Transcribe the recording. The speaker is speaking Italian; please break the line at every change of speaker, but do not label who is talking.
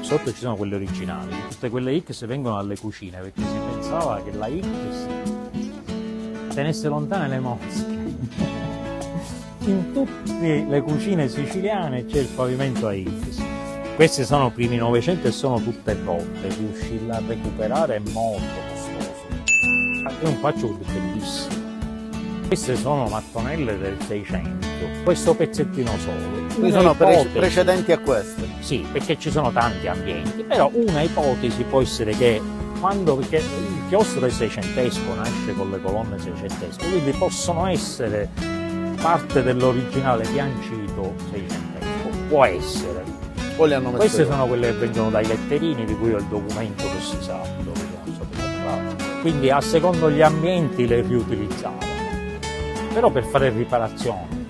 Sotto ci sono quelle originali, tutte quelle X vengono dalle cucine perché si pensava che la X tenesse lontane le mosche. In tutte le cucine siciliane c'è il pavimento a X. Questi sono primi Novecento e sono tutte rotte, riuscirla a recuperare è molto costoso. Io non faccio quelli bellissimi. Queste sono mattonelle del 600, questo pezzettino solo.
Qui sono precedenti a queste.
Sì, perché ci sono tanti ambienti, però una ipotesi può essere che perché il chiostro è seicentesco, nasce con le colonne seicentesche, quindi possono essere parte dell'originale Piancito seicentesco, può essere.
Poi le hanno messe.
Queste sono quelle che vengono dai letterini, di cui ho il documento che si sa dove sono state comprate. Quindi a secondo gli ambienti le riutilizzavano, però per fare riparazioni.